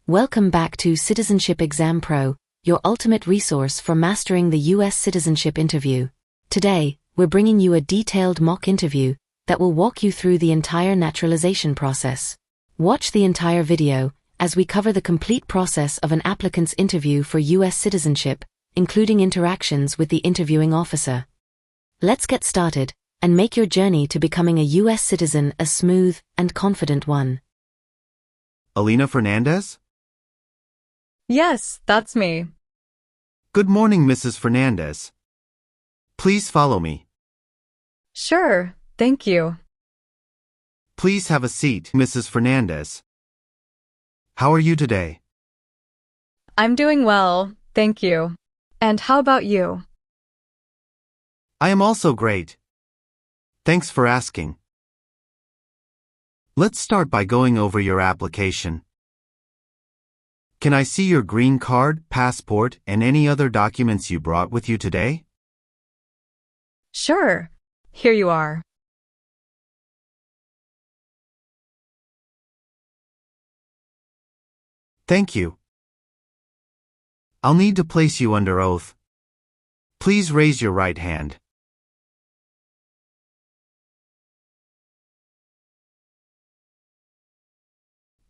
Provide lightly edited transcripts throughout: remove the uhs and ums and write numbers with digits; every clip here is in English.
Welcome back to Citizenship Exam Pro, your ultimate resource for mastering the US Citizenship Interview. Today, we're bringing you a detailed mock interview that will walk you through the entire naturalization process. Watch the entire video as we cover the complete process of an applicant's interview for US citizenship, including interactions with the interviewing officer. Let's get started and make your journey to becoming a US citizen a smooth and confident one. Alina Fernandez? Yes, that's me. Good morning, Mrs. Fernandez. Please follow me. Sure, thank you. Please have a seat, Mrs. Fernandez. How are you today? I'm doing well, thank you. And how about you? I am also great. Thanks for asking. Let's start by going over your application. Can I see your green card, passport, and any other documents you brought with you today? Sure, here you are. Thank you. I'll need to place you under oath. Please raise your right hand.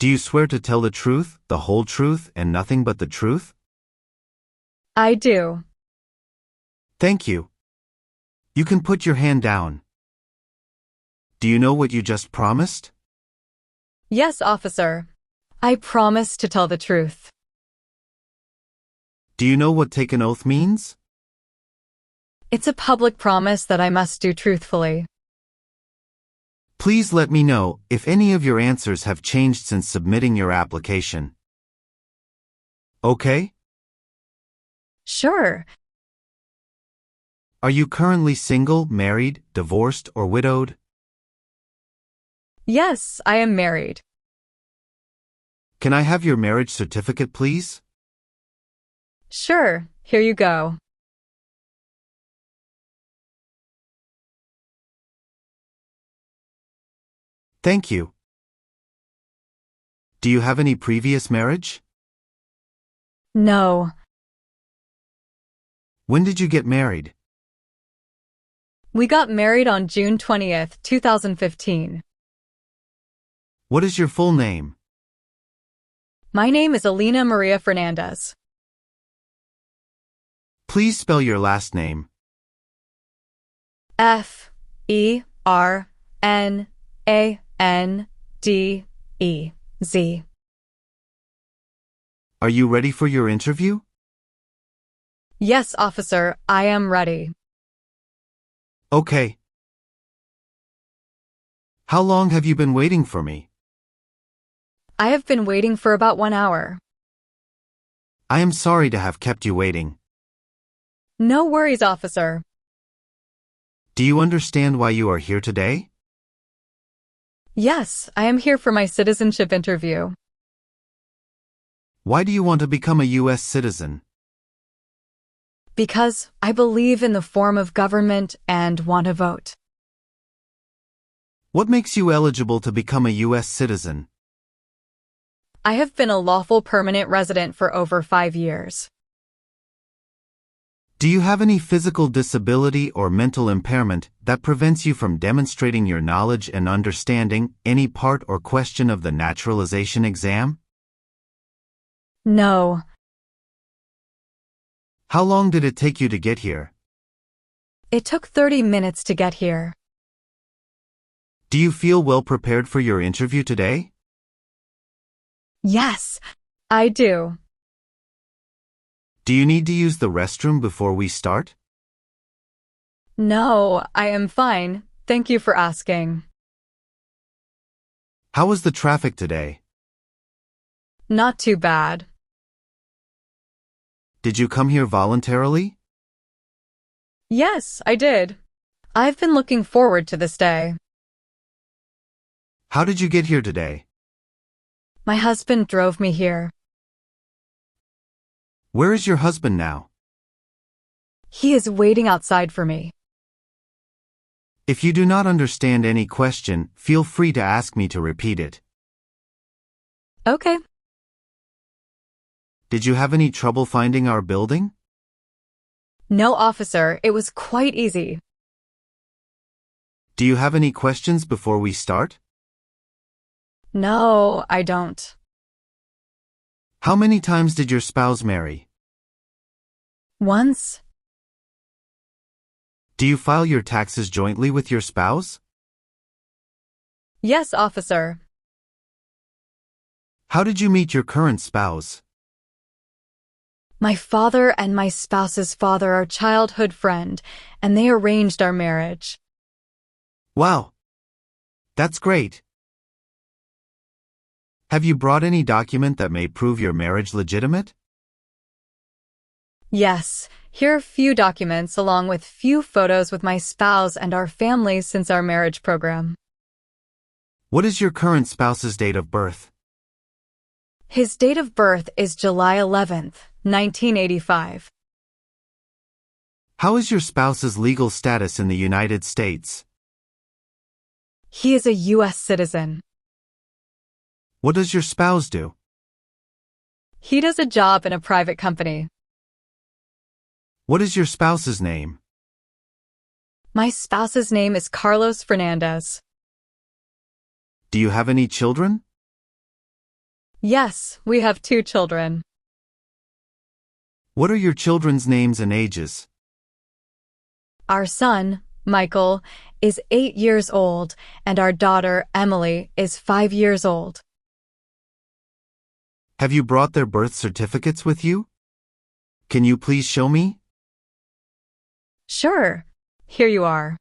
Do you swear to tell the truth, the whole truth, and nothing but the truth? I do. Thank you. You can put your hand down. Do you know what you just promised? Yes, officer. I promise to tell the truth. Do you know what take an oath means? It's a public promise that I must do truthfully. Please let me know if any of your answers have changed since submitting your application. Okay? Sure. Are you currently single, married, divorced, or widowed? Yes, I am married. Can I have your marriage certificate, please? Sure, here you go. Thank you. Do you have any previous marriage? No. When did you get married? We got married on June 20th, 2015. What is your full name? My name is Alina Maria Fernandez. Please spell your last name. F-E-R-N-A-N-D-E-Z. Are you ready for your interview? Yes, officer, I am ready. Okay. How long have you been waiting for me? I have been waiting for about 1 hour. I am sorry to have kept you waiting. No worries, officer. Do you understand why you are here today? Yes, I am here for my citizenship interview. Why do you want to become a US citizen? Because I believe in the form of government and want to vote. What makes you eligible to become a US citizen? I have been a lawful permanent resident for over 5 years. Do you have any physical disability or mental impairment that prevents you from demonstrating your knowledge and understanding any part or question of the naturalization exam? No. How long did it take you to get here? It took 30 minutes to get here. Do you feel well prepared for your interview today? Yes, I do. Do you need to use the restroom before we start? No, I am fine. Thank you for asking. How was the traffic today? Not too bad. Did you come here voluntarily? Yes, I did. I've been looking forward to this day. How did you get here today? My husband drove me here. Where is your husband now? He is waiting outside for me. If you do not understand any question, feel free to ask me to repeat it. Okay. Did you have any trouble finding our building? No, officer, it was quite easy. Do you have any questions before we start? No, I don't. How many times did your spouse marry? Once? Do you file your taxes jointly with your spouse? Yes, officer. How did you meet your current spouse? My father and my spouse's father are childhood friend, and they arranged our marriage. Wow. That's great. Have you brought any document that may prove your marriage legitimate? Yes, here are few documents along with few photos with my spouse and our family since our marriage program. What is your current spouse's date of birth? His date of birth is July 11th, 1985. How is your spouse's legal status in the United States? He is a US citizen. What does your spouse do? He does a job in a private company. What is your spouse's name? My spouse's name is Carlos Fernandez. Do you have any children? Yes, we have 2 children. What are your children's names and ages? Our son, Michael, is 8 years old, and our daughter, Emily, is 5 years old. Have you brought their birth certificates with you? Can you please show me? Sure. Here you are.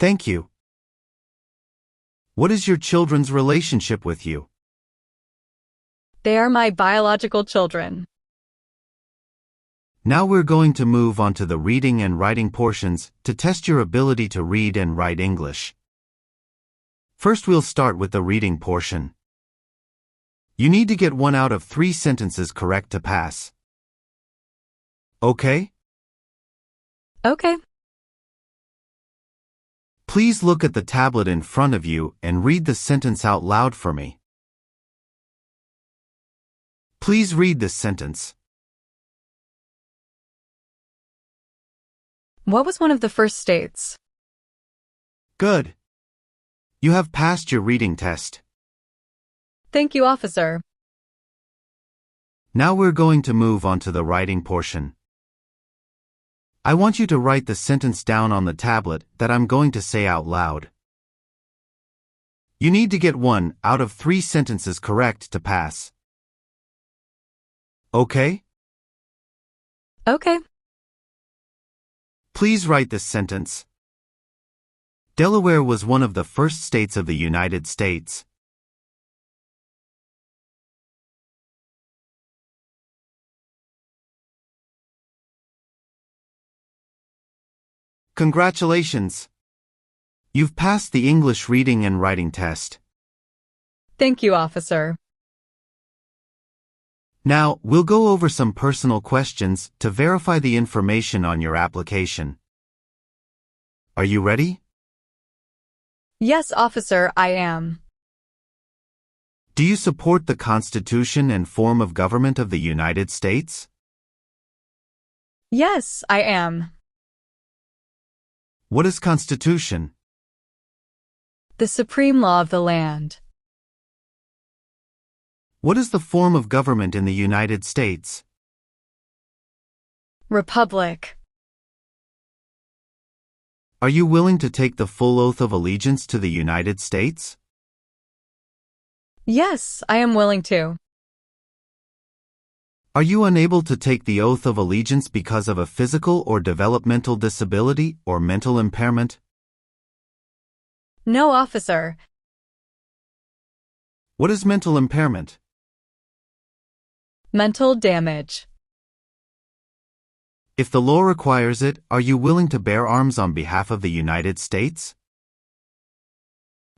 Thank you. What is your children's relationship with you? They are my biological children. Now we're going to move on to the reading and writing portions to test your ability to read and write English. First, we'll start with the reading portion. You need to get 1 out of 3 sentences correct to pass. Okay? Okay. Please look at the tablet in front of you and read the sentence out loud for me. Please read this sentence. What was one of the first states? Good. You have passed your reading test. Thank you, officer. Now we're going to move on to the writing portion. I want you to write the sentence down on the tablet that I'm going to say out loud. You need to get 1 out of 3 sentences correct to pass. Okay? Okay. Please write this sentence. Delaware was one of the first states of the United States. Congratulations! You've passed the English reading and writing test. Thank you, officer. Now, we'll go over some personal questions to verify the information on your application. Are you ready? Yes, officer, I am. Do you support the Constitution and form of government of the United States? Yes, I am. What is Constitution? The supreme law of the land. What is the form of government in the United States? Republic. Are you willing to take the full oath of allegiance to the United States? Yes, I am willing to. Are you unable to take the oath of allegiance because of a physical or developmental disability or mental impairment? No, officer. What is mental impairment? Mental damage. If the law requires it, are you willing to bear arms on behalf of the United States?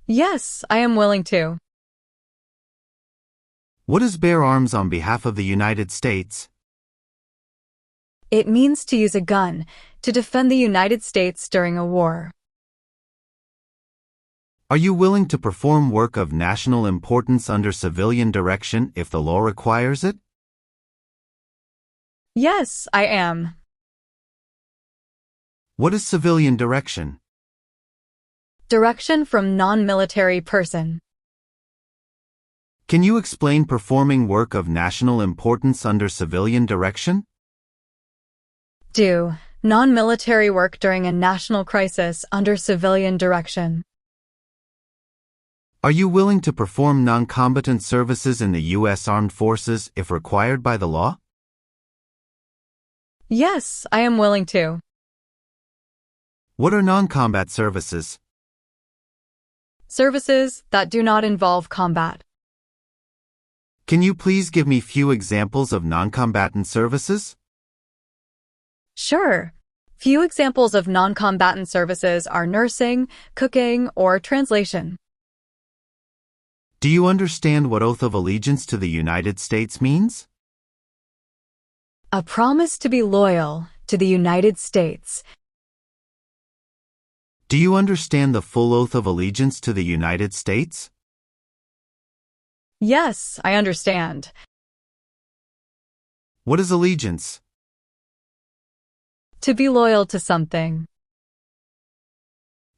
Yes, I am willing to. What is bear arms on behalf of the United States? It means to use a gun to defend the United States during a war. Are you willing to perform work of national importance under civilian direction if the law requires it? Yes, I am. What is civilian direction? Direction from non-military person. Can you explain performing work of national importance under civilian direction? Do non-military work during a national crisis under civilian direction. Are you willing to perform non-combatant services in the U.S. Armed Forces if required by the law? Yes, I am willing to. What are non-combat services? Services that do not involve combat. Can you please give me few examples of non-combatant services? Sure. Few examples of non-combatant services are nursing, cooking, or translation. Do you understand what oath of allegiance to the United States means? A promise to be loyal to the United States. Do you understand the full oath of allegiance to the United States? Yes, I understand. What is allegiance? To be loyal to something.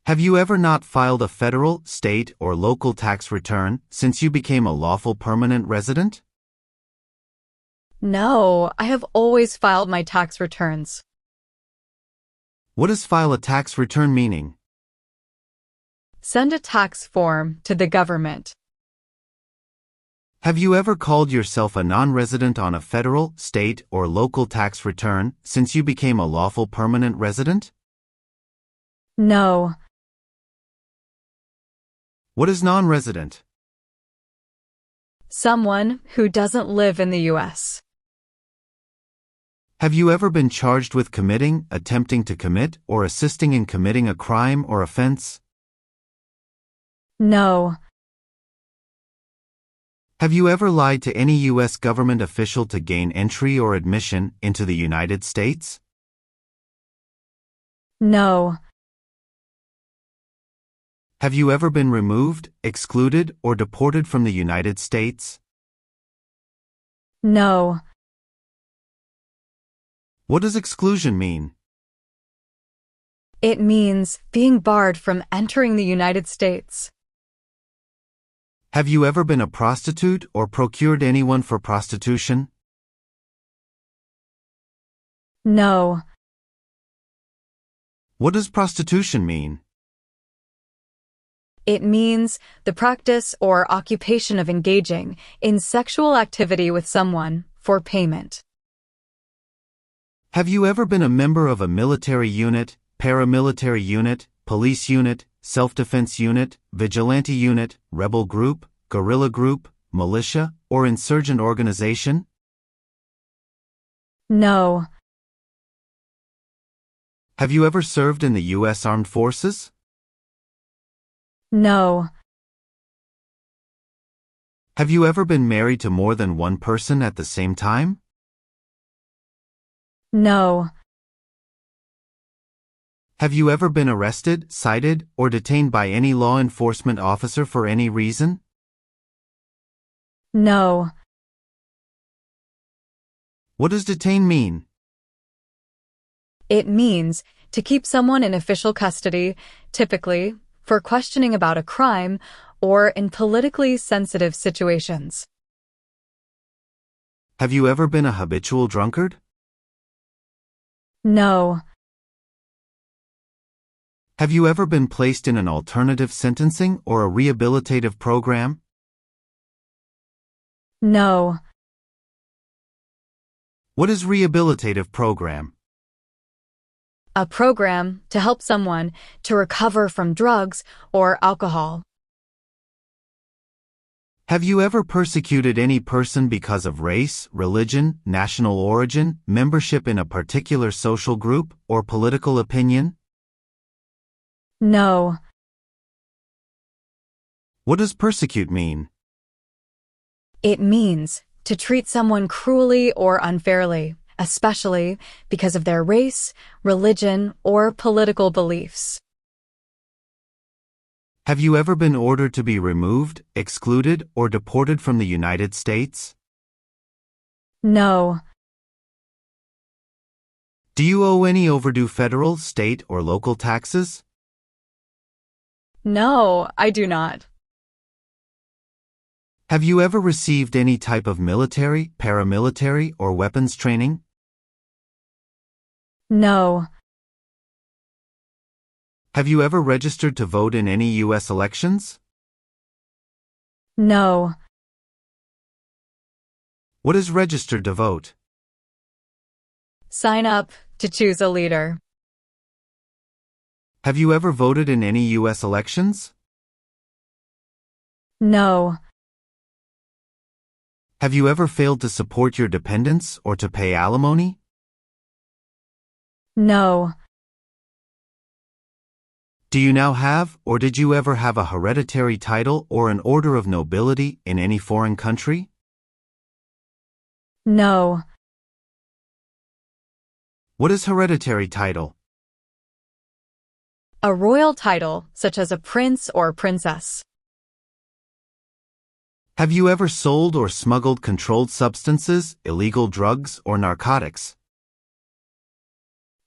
Have you ever not filed a federal, state, or local tax return since you became a lawful permanent resident? No, I have always filed my tax returns. What does file a tax return meaning? Send a tax form to the government. Have you ever called yourself a non-resident on a federal, state, or local tax return since you became a lawful permanent resident? No. What is non-resident? Someone who doesn't live in the U.S. Have you ever been charged with committing, attempting to commit, or assisting in committing a crime or offense? No. Have you ever lied to any U.S. government official to gain entry or admission into the United States? No. Have you ever been removed, excluded, or deported from the United States? No. What does exclusion mean? It means being barred from entering the United States. Have you ever been a prostitute or procured anyone for prostitution? No. What does prostitution mean? It means the practice or occupation of engaging in sexual activity with someone for payment. Have you ever been a member of a military unit, paramilitary unit, police unit, self-defense unit, vigilante unit, rebel group, guerrilla group, militia, or insurgent organization? No. Have you ever served in the U.S. Armed Forces? No. Have you ever been married to more than one person at the same time? No. Have you ever been arrested, cited, or detained by any law enforcement officer for any reason? No. What does detain mean? It means to keep someone in official custody, typically for questioning about a crime or in politically sensitive situations. Have you ever been a habitual drunkard? No. Have you ever been placed in an alternative sentencing or a rehabilitative program? No. What is rehabilitative program? A program to help someone to recover from drugs or alcohol. Have you ever persecuted any person because of race, religion, national origin, membership in a particular social group, or political opinion? No. What does persecute mean? It means to treat someone cruelly or unfairly, especially because of their race, religion, or political beliefs. Have you ever been ordered to be removed, excluded, or deported from the United States? No. Do you owe any overdue federal, state, or local taxes? No, I do not. Have you ever received any type of military, paramilitary, or weapons training? No. Have you ever registered to vote in any U.S. elections? No. What is registered to vote? Sign up to choose a leader. Have you ever voted in any U.S. elections? No. Have you ever failed to support your dependents or to pay alimony? No. Do you now have, or did you ever have a hereditary title or an order of nobility in any foreign country? No. What is hereditary title? A royal title, such as a prince or princess. Have you ever sold or smuggled controlled substances, illegal drugs, or narcotics?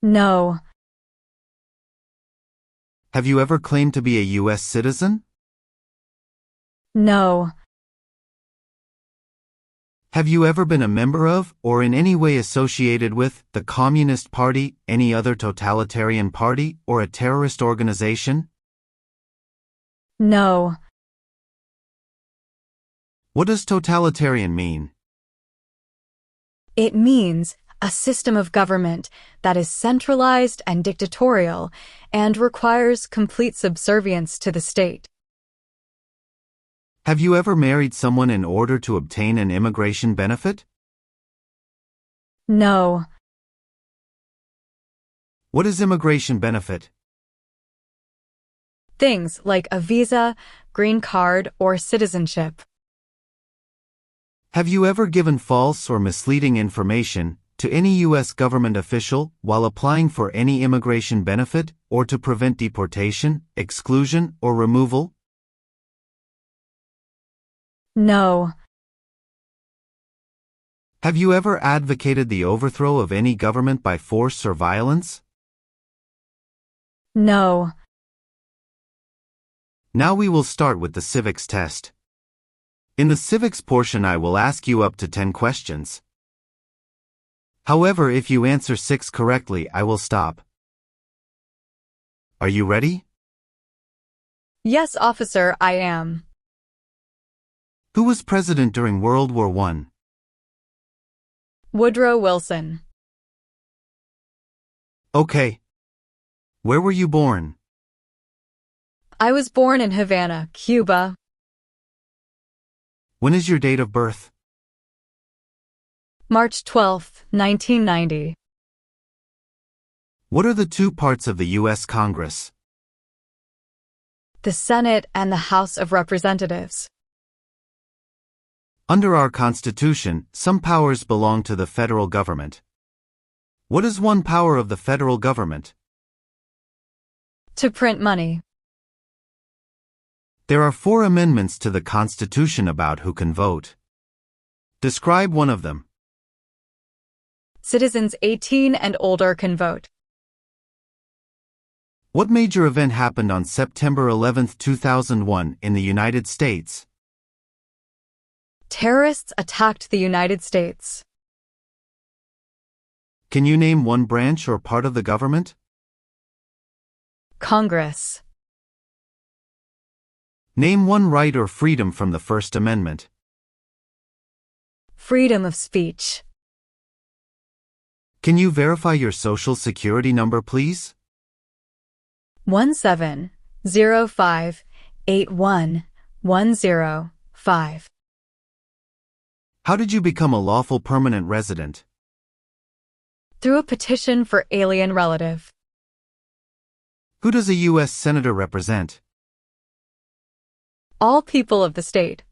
No. Have you ever claimed to be a U.S. citizen? No. Have you ever been a member of, or in any way associated with, the Communist Party, any other totalitarian party, or a terrorist organization? No. What does totalitarian mean? It means a system of government that is centralized and dictatorial and requires complete subservience to the state. Have you ever married someone in order to obtain an immigration benefit? No. What is immigration benefit? Things like a visa, green card, or citizenship. Have you ever given false or misleading information to any U.S. government official while applying for any immigration benefit or to prevent deportation, exclusion, or removal? No. Have you ever advocated the overthrow of any government by force or violence? No. Now we will start with the civics test. In the civics portion I will ask you up to 10 questions. However, if you answer 6 correctly, I will stop. Are you ready? Yes, officer, I am. Who was president during World War I? Woodrow Wilson. Okay. Where were you born? I was born in Havana, Cuba. When is your date of birth? March 12, 1990. What are the two parts of the U.S. Congress? The Senate and the House of Representatives. Under our Constitution, some powers belong to the federal government. What is one power of the federal government? To print money. There are 4 amendments to the Constitution about who can vote. Describe one of them. Citizens 18 and older can vote. What major event happened on September 11, 2001 in the United States? Terrorists attacked the United States. Can you name one branch or part of the government? Congress. Name one right or freedom from the First Amendment. Freedom of speech. Can you verify your social security number, please? 1705811005. How did you become a lawful permanent resident? Through a petition for alien relative. Who does a U.S. Senator represent? All people of the state.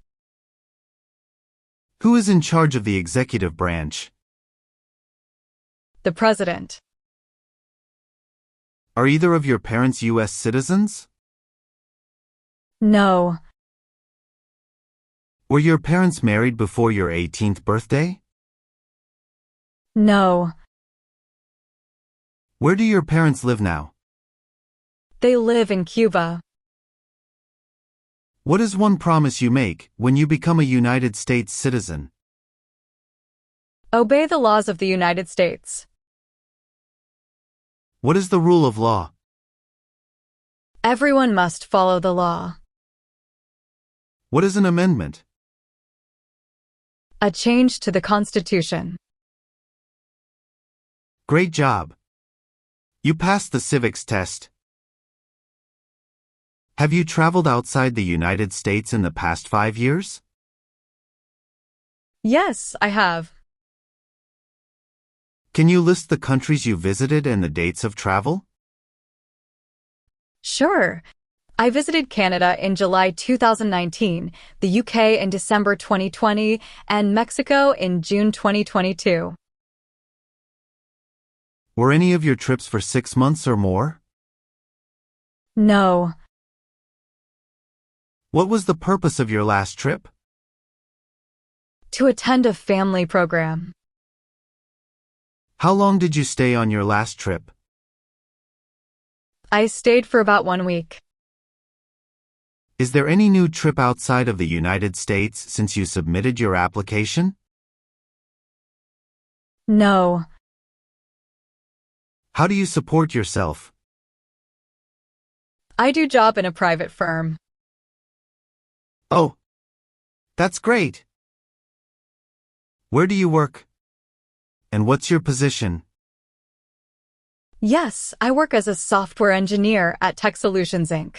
Who is in charge of the executive branch? The President. Are either of your parents U.S. citizens? No. Were your parents married before your 18th birthday? No. Where do your parents live now? They live in Cuba. What is one promise you make when you become a United States citizen? Obey the laws of the United States. What is the rule of law? Everyone must follow the law. What is an amendment? A change to the Constitution. Great job. You passed the civics test. Have you traveled outside the United States in the past 5 years? Yes, I have. Can you list the countries you visited and the dates of travel? Sure. I visited Canada in July 2019, the UK in December 2020, and Mexico in June 2022. Were any of your trips for 6 months or more? No. What was the purpose of your last trip? To attend a family program. How long did you stay on your last trip? I stayed for about 1 week. Is there any new trip outside of the United States since you submitted your application? No. How do you support yourself? I do job in a private firm. Oh, that's great. Where do you work? And what's your position? Yes, I work as a software engineer at Tech Solutions, Inc.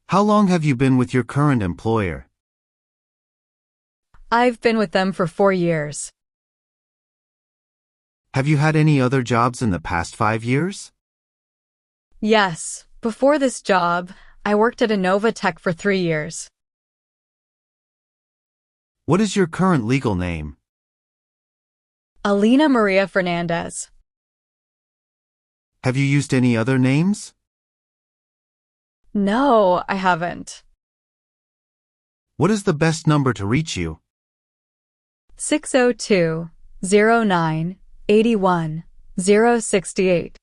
How long have you been with your current employer? I've been with them for 4 years. Have you had any other jobs in the past 5 years? Yes, before this job, I worked at Innova Tech for 3 years. What is your current legal name? Alina Maria Fernandez. Have you used any other names? No, I haven't. What is the best number to reach you? 602-09-81-068.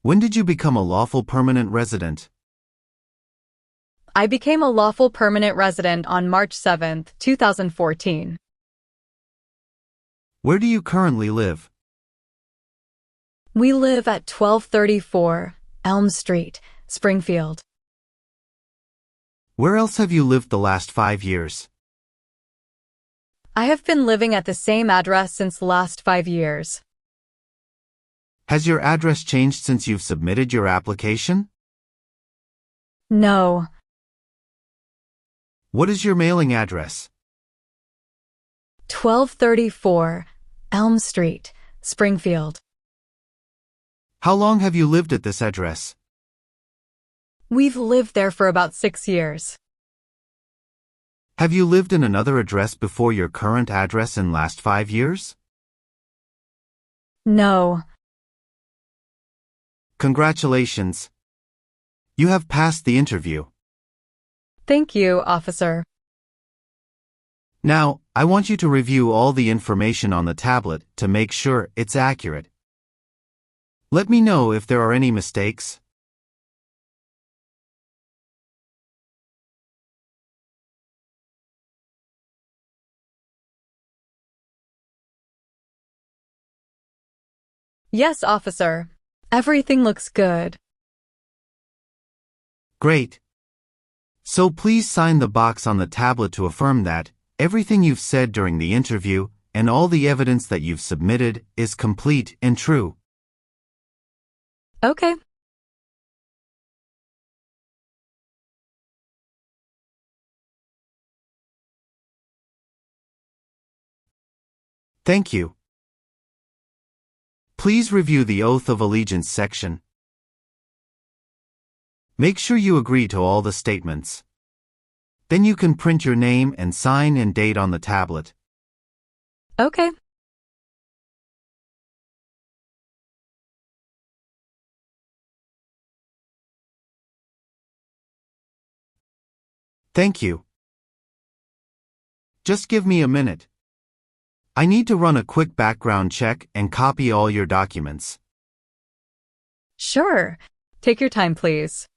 When did you become a lawful permanent resident? I became a lawful permanent resident on March 7, 2014. Where do you currently live? We live at 1234 Elm Street, Springfield. Where else have you lived the last 5 years? I have been living at the same address since the last 5 years. Has your address changed since you've submitted your application? No. What is your mailing address? 1234 Elm Street, Springfield. How long have you lived at this address? We've lived there for about 6 years. Have you lived in another address before your current address in last 5 years? No. Congratulations. You have passed the interview. Thank you, officer. Now, I want you to review all the information on the tablet to make sure it's accurate. Let me know if there are any mistakes. Yes, officer. Everything looks good. Great. So please sign the box on the tablet to affirm that everything you've said during the interview and all the evidence that you've submitted is complete and true. Okay. Thank you. Please review the Oath of Allegiance section. Make sure you agree to all the statements. Then you can print your name and sign and date on the tablet. Okay. Thank you. Just give me a minute. I need to run a quick background check and copy all your documents. Sure. Take your time, please.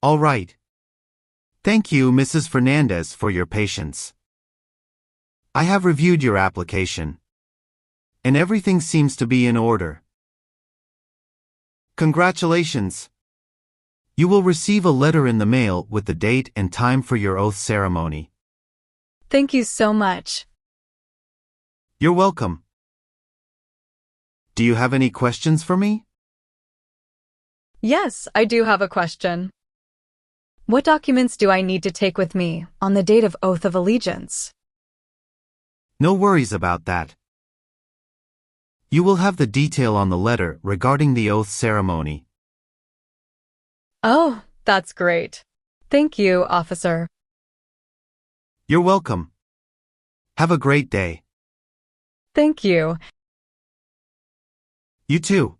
All right. Thank you, Mrs. Fernandez, for your patience. I have reviewed your application, and everything seems to be in order. Congratulations! You will receive a letter in the mail with the date and time for your oath ceremony. Thank you so much. You're welcome. Do you have any questions for me? Yes, I do have a question. What documents do I need to take with me on the date of oath of allegiance? No worries about that. You will have the detail on the letter regarding the oath ceremony. Oh, that's great. Thank you, officer. You're welcome. Have a great day. Thank you. You too.